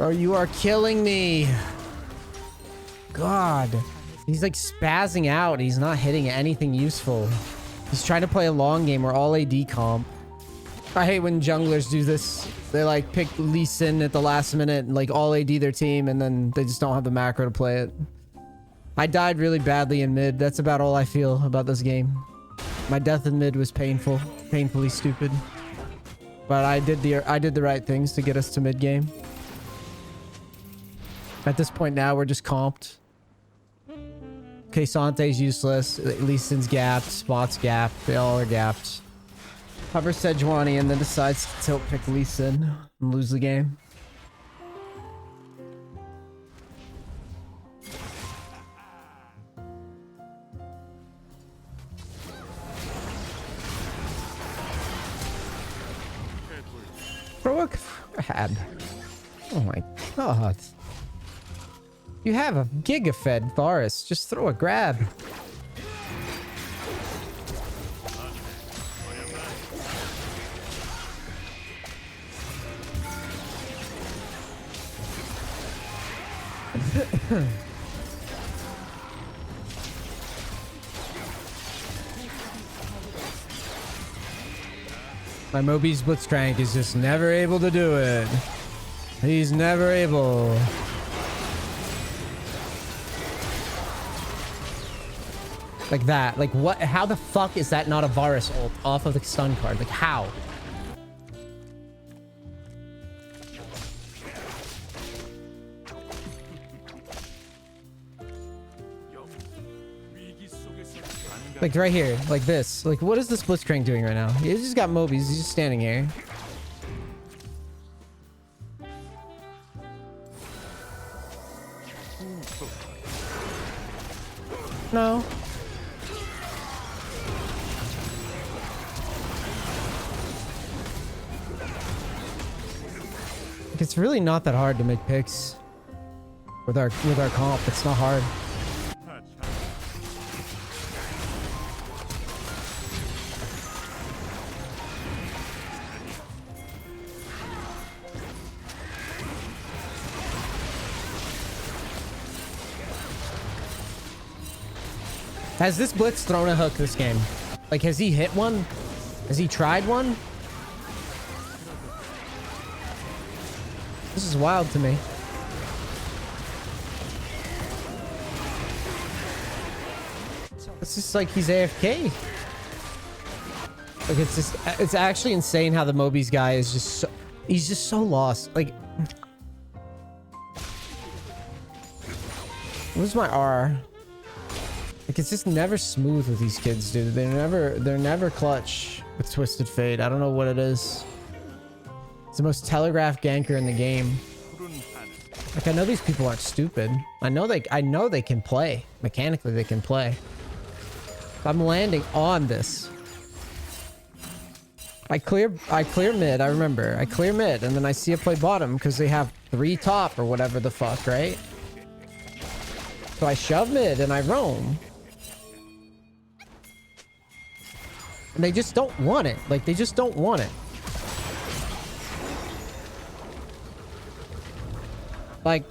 Bro, you are killing me. God. He's like spazzing out. He's not hitting anything useful. He's trying to play a long game or all AD comp. I hate when junglers do this. They like pick Lee Sin at the last minute and like all AD their team, and then they just don't have the macro to play it. I died really badly in mid. That's about all I feel about this game. My death in mid was painful, painfully stupid. But I did the right things to get us to mid game. At this point now, we're just comped. Okay, Sante's useless. Lee Sin's gapped. Spot's gapped. They all are gapped. Hover Sejuani and then decides to tilt pick Lee Sin and lose the game. Throw a grab. Oh my god. You have a giga-fed Varus. Just throw a grab. My Moby's Blitzcrank is just never able to do it. He's never able. Like that. Like what? How the fuck is that not a Varus ult off of the stun card? Like how? Like right here, like this. Like what is this Blitzcrank doing right now? He's just got Mobies. He's just standing here. No. It's really not that hard to make picks with our comp. It's not hard. Has this Blitz thrown a hook this game? Like, has he hit one? Has he tried one? This is wild to me. It's just like he's AFK. Like, it's actually insane how the Moby's guy is just so, he's just so lost. Like, where's my R? Like, it's just never smooth with these kids, dude. They're never clutch with Twisted Fate. I don't know what it is. It's the most telegraphed ganker in the game. Like, I know these people aren't stupid. I know they can play. Mechanically, they can play. I'm landing on this. I clear mid, I remember. I clear mid, and then I see a play bottom because they have 3 top or whatever the fuck, right? So I shove mid and I roam. And they just don't want it. Like, they just don't want it. Like,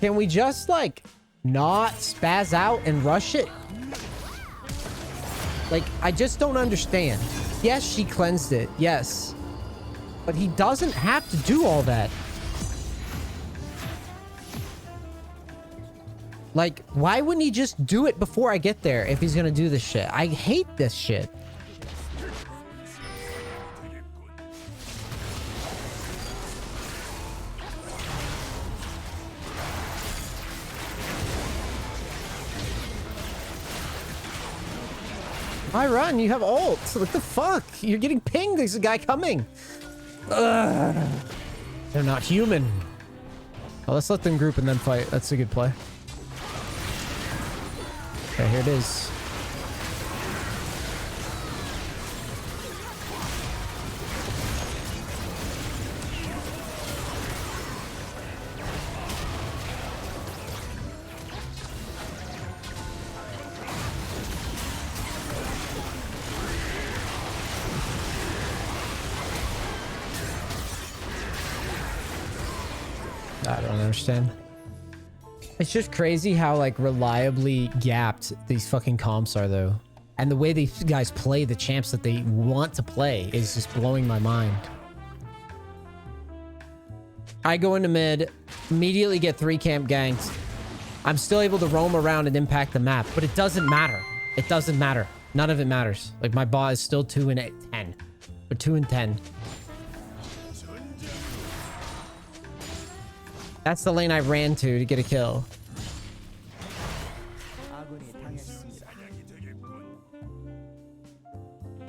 can we just, like, not spaz out and rush it? Like, I just don't understand. Yes, she cleansed it. Yes. But he doesn't have to do all that. Like, why wouldn't he just do it before I get there if he's gonna do this shit? I hate this shit. I run, you have ult. What the fuck? You're getting pinged. There's a guy coming. Ugh. They're not human. Oh, let's let them group and then fight. That's a good play. Okay, here it is. understand. It's just crazy how like reliably gapped these fucking comps are though. And the way these guys play the champs that they want to play is just blowing my mind. I go into mid, immediately get 3 camp ganks. I'm still able to roam around and impact the map, but it doesn't matter. It doesn't matter. None of it matters. Like my bot is still 2 and 10. Or 2 and 10. That's the lane I ran to get a kill.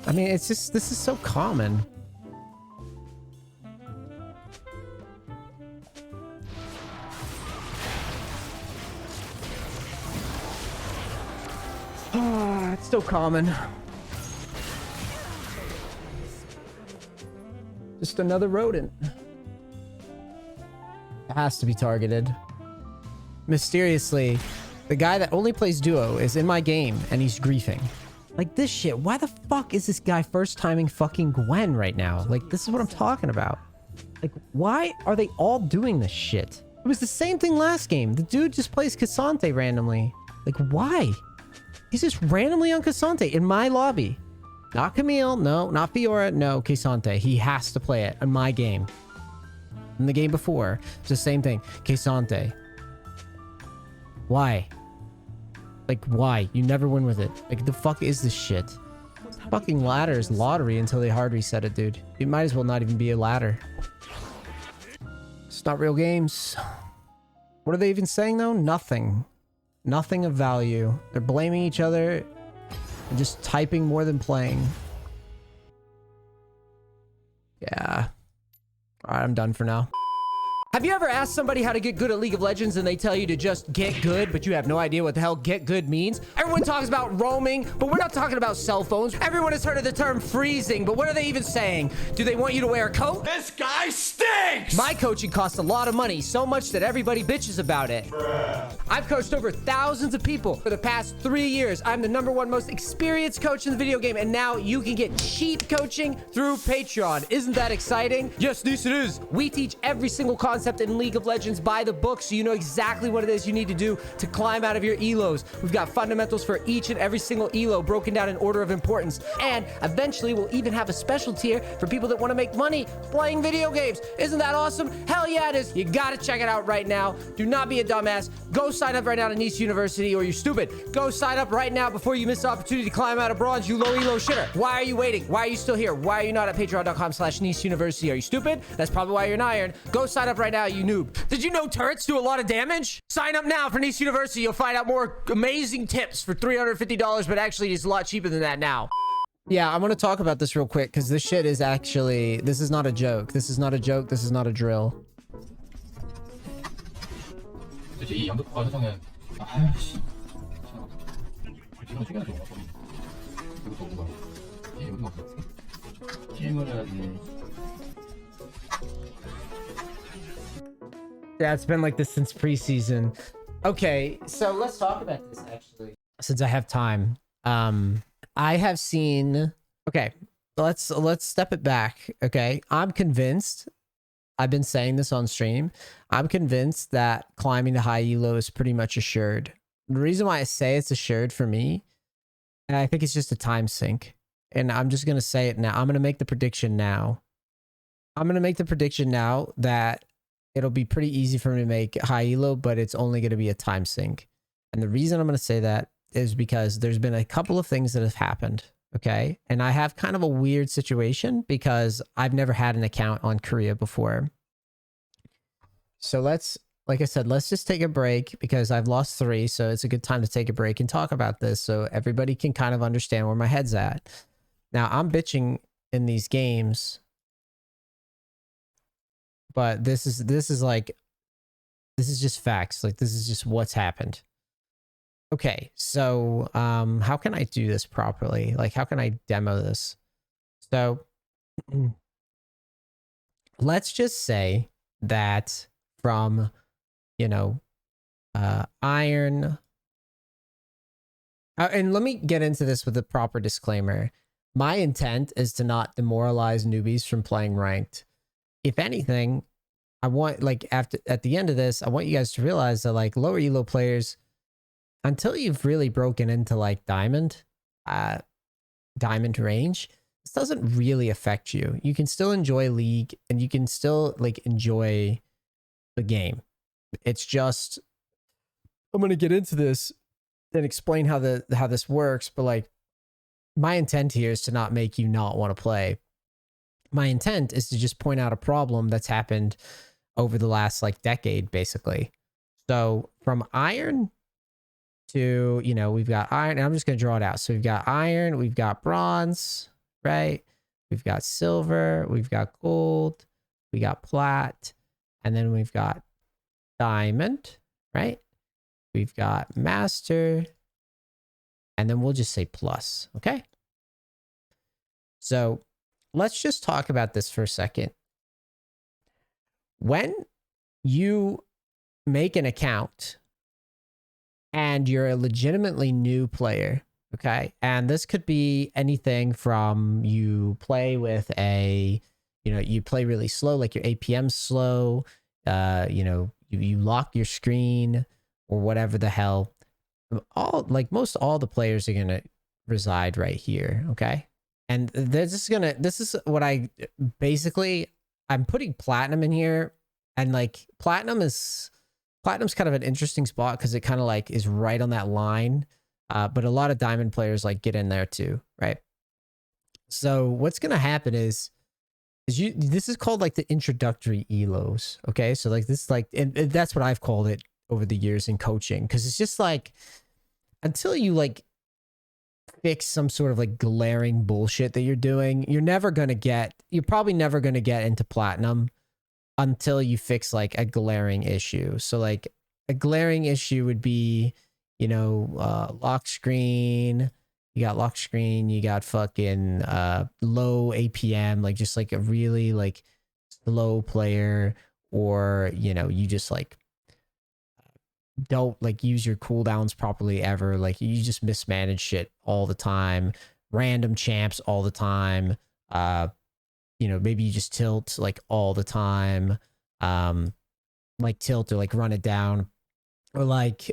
I mean, it's just, this is so common. Ah, it's so common. Just another rodent. It has to be targeted. Mysteriously, the guy that only plays duo is in my game and he's griefing. Like this shit. Why the fuck is this guy first timing fucking Gwen right now? Like, this is what I'm talking about. Like, why are they all doing this shit? It was the same thing last game. The dude just plays Cassante randomly. Like, why? He's just randomly on Cassante in my lobby. Not Camille. No, not Fiora. No, Cassante. He has to play it in my game. In the game before, it's the same thing. Cassante. Why? Like, why? You never win with it. Like, the fuck is this shit? Fucking ladder is lottery until they hard reset it, dude. It might as well not even be a ladder. It's not real games. What are they even saying, though? Nothing. Nothing of value. They're blaming each other and just typing more than playing. Yeah. Alright, I'm done for now. Have you ever asked somebody how to get good at League of Legends and they tell you to just get good, but you have no idea what the hell get good means? Everyone talks about roaming, but we're not talking about cell phones. Everyone has heard of the term freezing, but what are they even saying? Do they want you to wear a coat? This guy stinks! My coaching costs a lot of money, so much that everybody bitches about it. I've coached over thousands of people for the past 3 years. I'm the #1 most experienced coach in the video game, and now you can get cheap coaching through Patreon. Isn't that exciting? Yes, this it is. We teach every single concept in League of Legends by the book, so you know exactly what it is you need to do to climb out of your elos. We've got fundamentals for each and every single elo broken down in order of importance, and eventually we'll even have a special tier for people that want to make money playing video games. Isn't that awesome? Hell yeah, it is. You gotta check it out right now. Do not be a dumbass. Go sign up right now to NEACE University, or you're stupid. Go sign up right now before you miss the opportunity to climb out of bronze, you low elo shitter. Why are you waiting? Why are you still here? Why are you not at patreon.com/NEACE University? Are you stupid? That's probably why you're an iron. Go sign up right now, you noob. Did you know turrets do a lot of damage? Sign up now for NEACE University. You'll find out more amazing tips for $350, but actually it's a lot cheaper than that now. Yeah, I want to talk about this real quick because this shit is actually, this is not a joke. This is not a joke. This is not a drill. 이 양극화 설정에 아이씨 지금 죽여야죠 이것도 뭐야 이것도 없어 게임을 해야지. Yeah, it's been like this since preseason. Okay, so let's talk about this actually. Since I have time. I have seen, okay, let's step it back. Okay. I'm convinced, I've been saying this on stream, I'm convinced that climbing to high elo is pretty much assured. The reason why I say it's assured for me, and I think it's just a time sink. And I'm just going to say it now. I'm going to make the prediction now. I'm going to make the prediction now that it'll be pretty easy for me to make high elo, but it's only going to be a time sink. And the reason I'm going to say that is because there's been a couple of things that have happened. Okay. And I have kind of a weird situation because I've never had an account on Korea before. So let's, like I said, let's just take a break because I've lost 3. So it's a good time to take a break and talk about this so everybody can kind of understand where my head's at. Now I'm bitching in these games, but this is just facts. Like, this is just what's happened. Okay, so how can I do this properly? Like, how can I demo this? So let's just say that from, you know, iron. And let me get into this with a proper disclaimer. My intent is to not demoralize newbies from playing ranked. If anything, I want like at the end of this, I want you guys to realize that like lower elo players, until you've really broken into like diamond range, this doesn't really affect you. You can still enjoy League and you can still like enjoy the game. It's just, I'm gonna get into this and explain how this works, but like my intent here is to not make you not want to play. My intent is to just point out a problem that's happened over the last like decade, basically. So from iron to, you know, we've got iron, and I'm just going to draw it out. So we've got iron, we've got bronze, right? We've got silver, we've got gold, we got plat, and then we've got diamond, right? We've got master, and then we'll just say plus, okay? So let's just talk about this for a second. When you make an account and you're a legitimately new player, okay? And this could be anything from you play with a, you know, you play really slow, like your APM's slow, you know, you lock your screen or whatever the hell. Most all the players are going to reside right here, okay? And this is what I'm putting platinum in here, and like platinum's kind of an interesting spot because it kind of like is right on that line. But a lot of diamond players like get in there too, right? So what's gonna happen is this is called like the introductory elos, okay? So like this, like, and that's what I've called it over the years in coaching, because it's just like until you like fix some sort of like glaring bullshit that you're doing, you're probably never gonna get into platinum until you fix like a glaring issue. So like a glaring issue would be, you know, lock screen. You got lock screen, you got fucking low APM, like just like a really like slow player, or, you know, you just like don't like use your cooldowns properly ever. Like you just mismanage shit all the time, random champs all the time. You know, maybe you just tilt like all the time, like tilt or like run it down, or like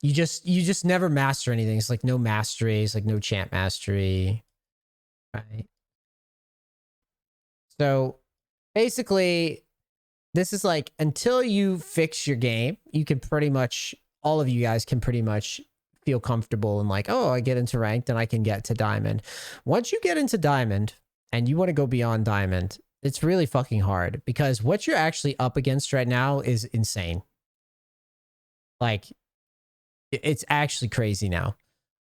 you just never master anything. It's like no mastery, it's like no champ mastery, right? So basically this is like until you fix your game, you can pretty much, all of you guys can pretty much feel comfortable and like, oh, I get into ranked and I can get to diamond. Once you get into diamond and you want to go beyond diamond, it's really fucking hard, because what you're actually up against right now is insane. Like it's actually crazy now.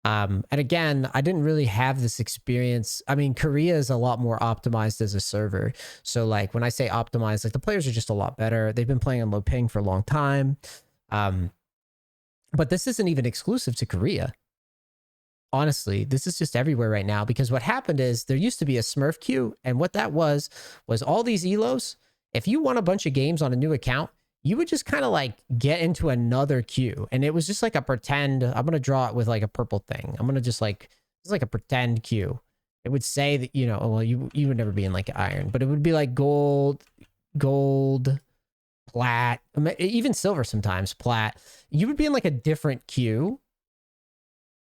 And again, I didn't really have this experience. I mean, Korea is a lot more optimized as a server. So like when I say optimized, like the players are just a lot better. They've been playing on low ping for a long time. But this isn't even exclusive to Korea. Honestly, this is just everywhere right now, because what happened is there used to be a Smurf queue, and what that was all these elos. If you won a bunch of games on a new account, you would just kind of like get into another queue, and it was just like a pretend, I'm going to draw it with like a purple thing. I'm going to just like, it's like a pretend queue. It would say that, you know, well, you would never be in like iron, but it would be like gold, plat, even silver sometimes, plat. You would be in like a different queue.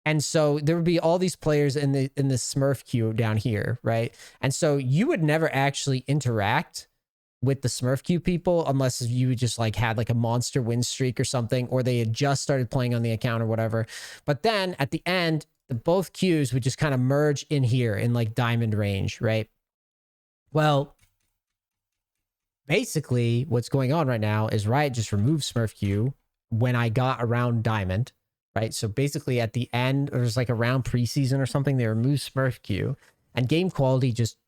And so there would be all these players in the Smurf queue down here, right? And so you would never actually interact with the Smurf queue people unless you just like had like a monster win streak or something, or they had just started playing on the account or whatever. But then at the end, both queues would just kind of merge in here in like diamond range, right? Well, basically what's going on right now is Riot just removed Smurf queue when I got around diamond, right? So basically at the end, or there's like around preseason or something, they removed Smurf queue, and game quality just,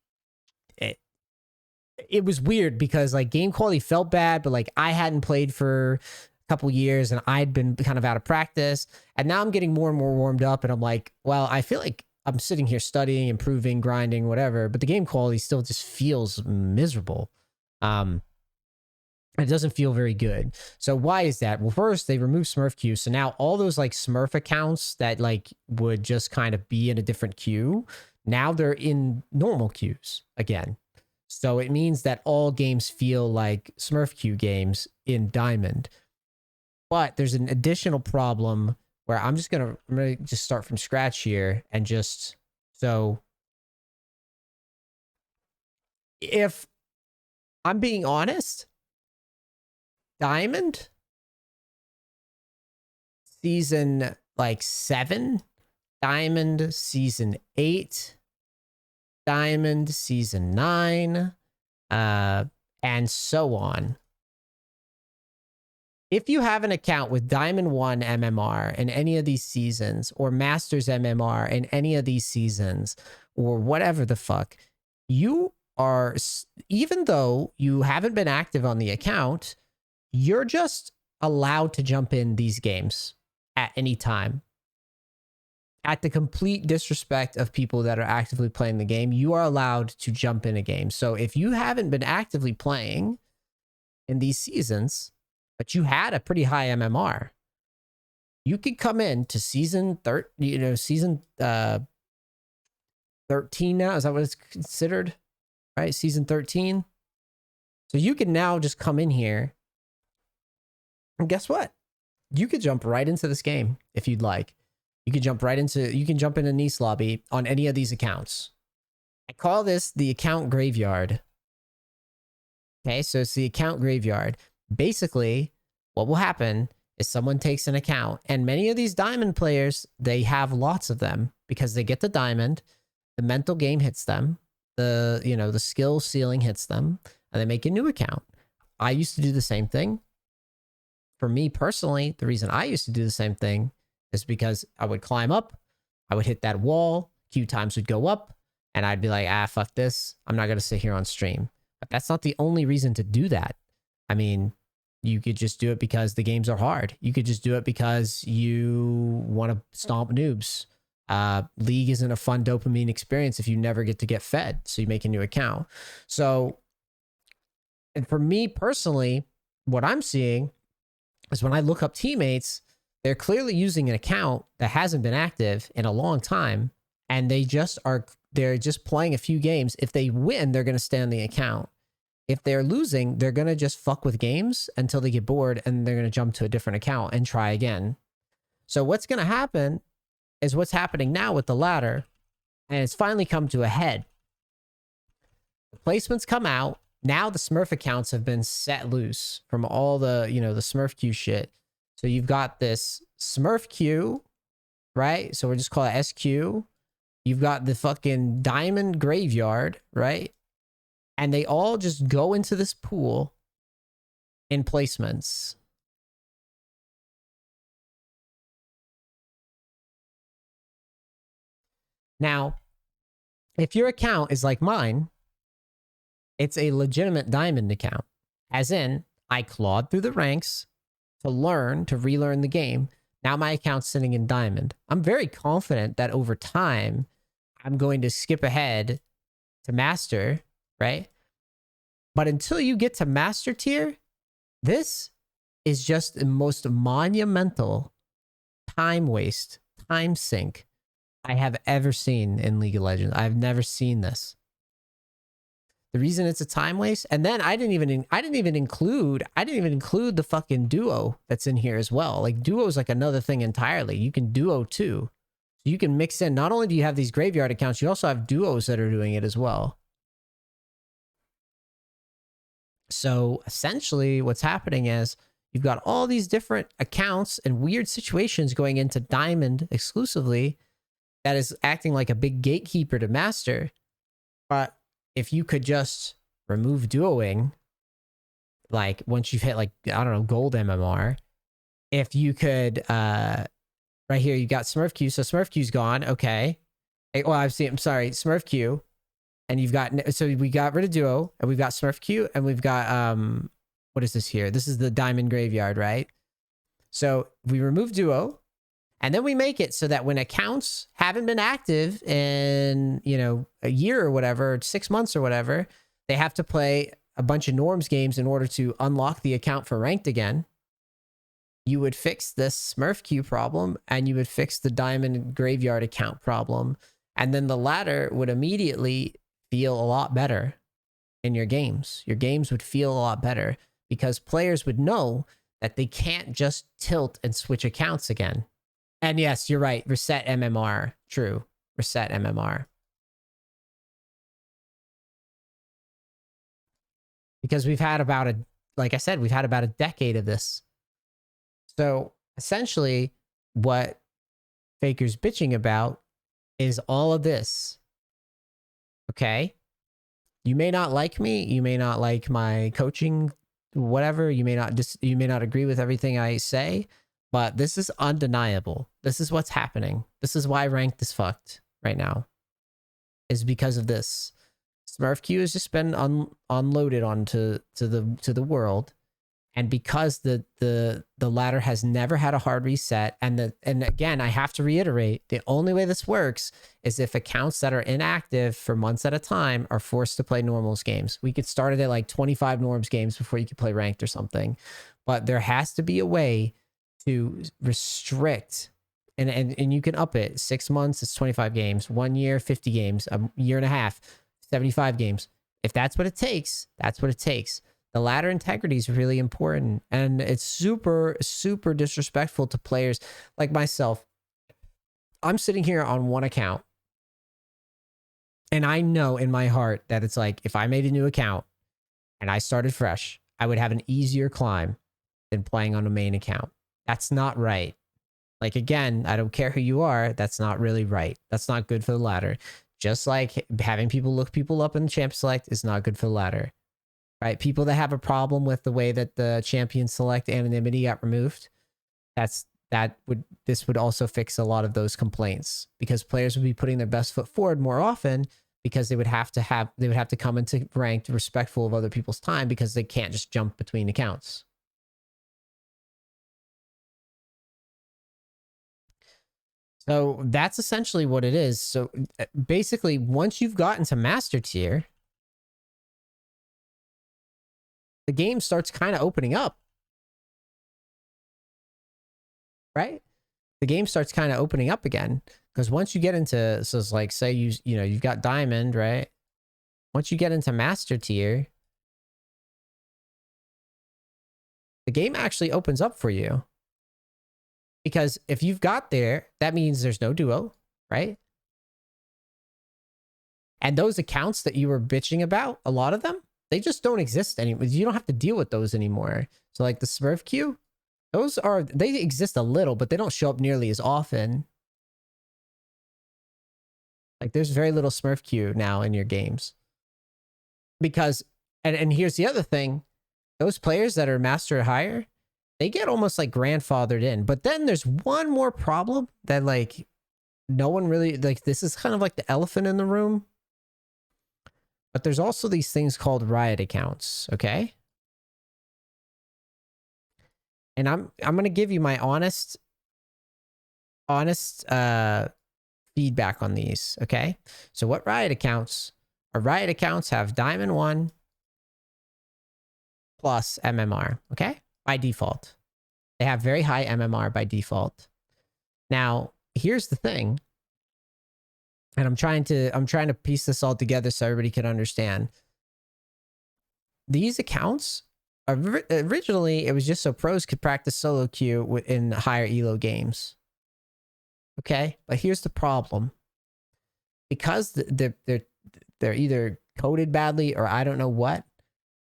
it was weird, because like game quality felt bad, but like I hadn't played for a couple years and I'd been kind of out of practice, and now I'm getting more and more warmed up, and I'm like, well, I feel like I'm sitting here studying, improving, grinding, whatever, but the game quality still just feels miserable. It doesn't feel very good. So why is that? Well, first they removed Smurf queue, so now all those like Smurf accounts that like would just kind of be in a different queue, now they're in normal queues again. So it means that all games feel like Smurf Q games in Diamond. But there's an additional problem where I'm gonna just start from scratch here and just so if I'm being honest, Diamond season like 7, Diamond season 8, Diamond season 9, and so on. If you have an account with Diamond 1 MMR in any of these seasons, or Masters MMR in any of these seasons, or whatever the fuck, you are, even though you haven't been active on the account, you're just allowed to jump in these games at any time. At the complete disrespect of people that are actively playing the game, you are allowed to jump in a game. So if you haven't been actively playing in these seasons, but you had a pretty high MMR, you could come in to season 13 now. Is that what it's considered? Right? Season 13. So you can now just come in here. And guess what? You could jump right into this game if you'd like. You can jump in a NEACE lobby on any of these accounts. I call this the account graveyard. Okay, so it's the account graveyard. Basically, what will happen is someone takes an account, and many of these diamond players, they have lots of them because they get the diamond, the mental game hits them, the skill ceiling hits them, and they make a new account. I used to do the same thing. For me personally, the reason I used to do the same thing is because I would climb up, I would hit that wall, queue times would go up, and I'd be like, fuck this. I'm not going to sit here on stream. But that's not the only reason to do that. I mean, you could just do it because the games are hard. You could just do it because you want to stomp noobs. League isn't a fun dopamine experience if you never get to get fed. So you make a new account. So, and for me personally, what I'm seeing is when I look up teammates, they're clearly using an account that hasn't been active in a long time, and they're just playing a few games. If they win, they're going to stay on the account. If they're losing, they're going to just fuck with games until they get bored, and they're going to jump to a different account and try again. So what's going to happen is what's happening now with the ladder, and it's finally come to a head. The placements come out. Now the Smurf accounts have been set loose from all the, the Smurf Q shit. So you've got this Smurf Q, right? So we'll just call it SQ. You've got the fucking Diamond Graveyard, right? And they all just go into this pool in placements. Now, if your account is like mine, it's a legitimate Diamond account. As in, I clawed through the ranks to relearn the game. Now my account's sitting in Diamond. I'm very confident that over time, I'm going to skip ahead to Master, right? But until you get to Master tier, this is just the most monumental time waste, time sink I have ever seen in League of Legends. I've never seen this. The reason it's a time waste, and then I didn't even include the fucking duo that's in here as well. Like duo is like another thing entirely. You can duo too. So you can mix in, not only do you have these graveyard accounts, you also have duos that are doing it as well. So essentially what's happening is you've got all these different accounts and weird situations going into Diamond exclusively that is acting like a big gatekeeper to Master. But if you could just remove duoing, like once you've hit like, I don't know, gold MMR, if you could, right here, you got Smurf Q. So Smurf Q's gone. Okay. Well, I'm sorry, Smurf Q. And you've got, so we got rid of duo, and we've got Smurf Q, and we've got, what is this here? This is the Diamond Graveyard, right? So we remove duo, and then we make it so that when accounts haven't been active in, a year or whatever, 6 months or whatever, they have to play a bunch of norms games in order to unlock the account for ranked again. You would fix this Smurf Q problem, and you would fix the Diamond Graveyard account problem. And then the latter would immediately feel a lot better. in your games. Your games would feel a lot better because players would know that they can't just tilt and switch accounts again. And yes, you're right. Reset MMR. True. Reset MMR. Because we've had about like I said, we've had about a decade of this. So essentially, what Faker's bitching about is all of this. Okay? You may not like me. You may not like my coaching, whatever. You may not agree with everything I say, but this is undeniable. This is what's happening. This is why ranked is fucked right now. Is because of this. Smurf Q has just been unloaded onto the world, and because the ladder has never had a hard reset, and again, I have to reiterate, the only way this works is if accounts that are inactive for months at a time are forced to play normals games. We could start it at like 25 norms games before you could play ranked or something, but there has to be a way to restrict. And you can up it. 6 months, it's 25 games. 1 year, 50 games. A year and a half, 75 games. If that's what it takes, that's what it takes. The ladder integrity is really important. And it's super, super disrespectful to players like myself. I'm sitting here on one account. And I know in my heart that it's like, if I made a new account and I started fresh, I would have an easier climb than playing on a main account. That's not right. Like, again, I don't care who you are. That's not really right. That's not good for the ladder. Just like having people look people up in Champ Select is not good for the ladder, right? People that have a problem with the way that the Champion Select anonymity got removed, this would also fix a lot of those complaints, because players would be putting their best foot forward more often, because they would have to come into ranked respectful of other people's time, because they can't just jump between accounts. So that's essentially what it is. So basically, once you've gotten to master tier, the game starts kind of opening up, right? The game starts kind of opening up again, because once you get into, so it's like, say you've got diamond, right? Once you get into master tier, the game actually opens up for you. Because if you've got there, that means there's no duo, right? And those accounts that you were bitching about, a lot of them, they just don't exist anymore. You don't have to deal with those anymore. So like the Smurf queue, they exist a little, but they don't show up nearly as often. Like there's very little Smurf queue now in your games. Because, and here's the other thing, those players that are master or higher, they get almost like grandfathered in. But then there's one more problem that like no one really, like, this is kind of like the elephant in the room. But there's also these things called riot accounts, okay? And I'm going to give you my honest feedback on these, okay? So what riot accounts are? Riot accounts have Diamond 1 plus MMR, okay? By default. They have very high MMR by default. Now, here's the thing. And I'm trying to piece this all together so everybody can understand. These accounts, originally, it was just so pros could practice solo queue in higher elo games. Okay? But here's the problem. Because they're either coded badly or I don't know what,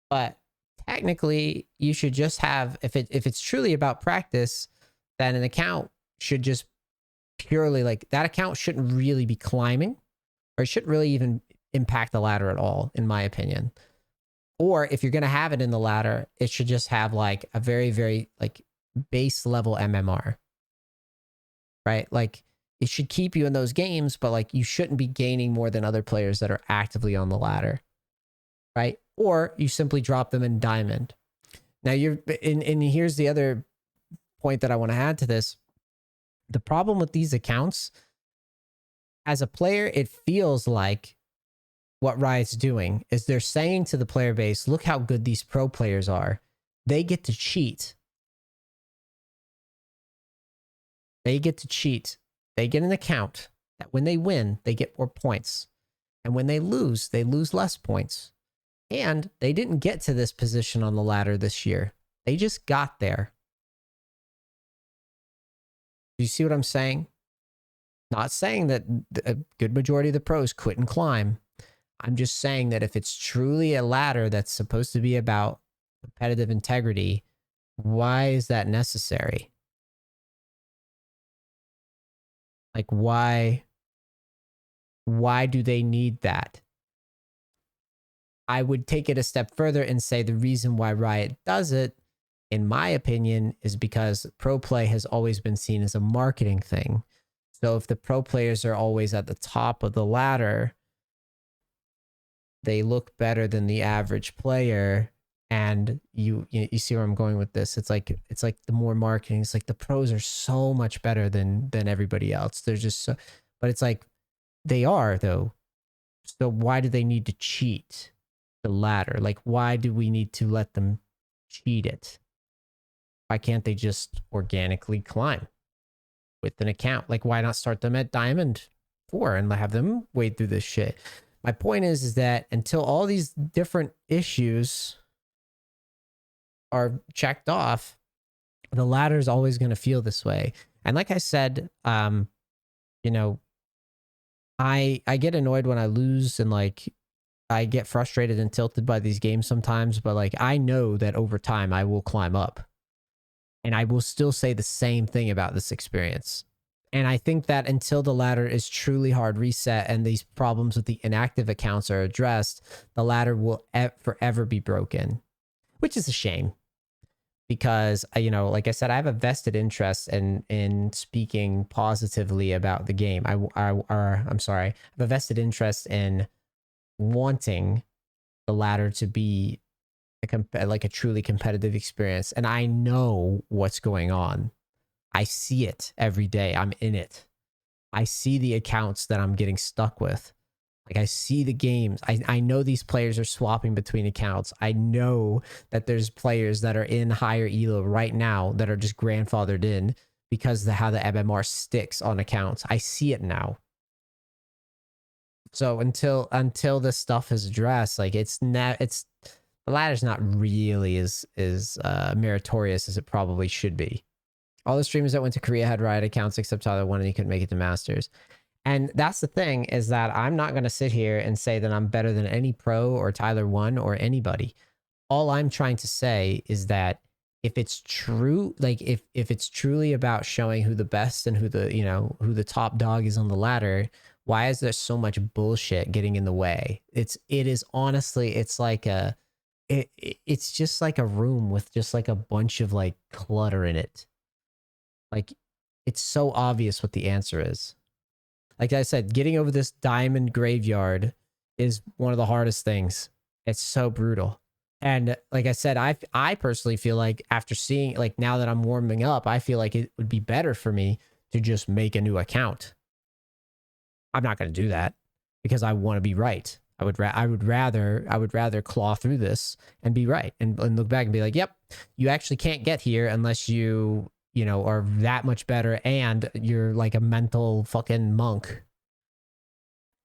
but technically, you should just have, if it's truly about practice, then an account should just purely, like, that account shouldn't really be climbing, or it shouldn't really even impact the ladder at all, in my opinion. Or if you're going to have it in the ladder, it should just have like a very, very like base level MMR, right? Like it should keep you in those games, but like you shouldn't be gaining more than other players that are actively on the ladder, right? Or you simply drop them in diamond. Now and here's the other point that I want to add to this. The problem with these accounts, as a player, it feels like what Riot's doing is they're saying to the player base, look how good these pro players are. They get to cheat. They get to cheat. They get an account that when they win, they get more points. And when they lose less points. And they didn't get to this position on the ladder this year. They just got there. Do you see what I'm saying? Not saying that a good majority of the pros couldn't climb. I'm just saying that if it's truly a ladder that's supposed to be about competitive integrity, why is that necessary? Like, why do they need that? I would take it a step further and say the reason why Riot does it, in my opinion, is because pro play has always been seen as a marketing thing. So if the pro players are always at the top of the ladder, they look better than the average player. And you see where I'm going with this. It's like the more marketing. It's like the pros are so much better than everybody else. They're just so, but it's like they are though. So why do they need to cheat the ladder? Like, why do we need to let them cheat it? Why can't they just organically climb with an account? Like, why not start them at Diamond 4 and have them wade through this shit? My point is that until all these different issues are checked off, the ladder is always going to feel this way. And like I said, you know, I get annoyed when I lose, and like I get frustrated and tilted by these games sometimes, but like I know that over time I will climb up. And I will still say the same thing about this experience. And I think that until the ladder is truly hard reset and these problems with the inactive accounts are addressed, the ladder will forever be broken, which is a shame. Because, you know, like I said, I have a vested interest in speaking positively about the game. I'm sorry, I have a vested interest in wanting the ladder to be like a truly competitive experience. And I know what's going on. I see it every day. I'm in it. I see the accounts that I'm getting stuck with. Like, I see the games. I know these players are swapping between accounts. I know that there's players that are in higher elo right now that are just grandfathered in because of how the MMR sticks on accounts. I see it now. So until this stuff is addressed, like the ladder's not really as meritorious as it probably should be. All the streamers that went to Korea had Riot accounts except Tyler 1, and he couldn't make it to Masters. And that's the thing, is that I'm not going to sit here and say that I'm better than any pro or Tyler 1 or anybody. All I'm trying to say is that if it's true, like if it's truly about showing who the best and who the top dog is on the ladder, why is there so much bullshit getting in the way? It is honestly, it's like it's just like a room with just like a bunch of like clutter in it. Like, it's so obvious what the answer is. Like I said, getting over this diamond graveyard is one of the hardest things. It's so brutal. And like I said, I personally feel like after seeing, like, now that I'm warming up, I feel like it would be better for me to just make a new account. I'm not going to do that because I want to be right. I would rather claw through this and be right and look back and be like, yep, you actually can't get here unless you are that much better and you're like a mental fucking monk.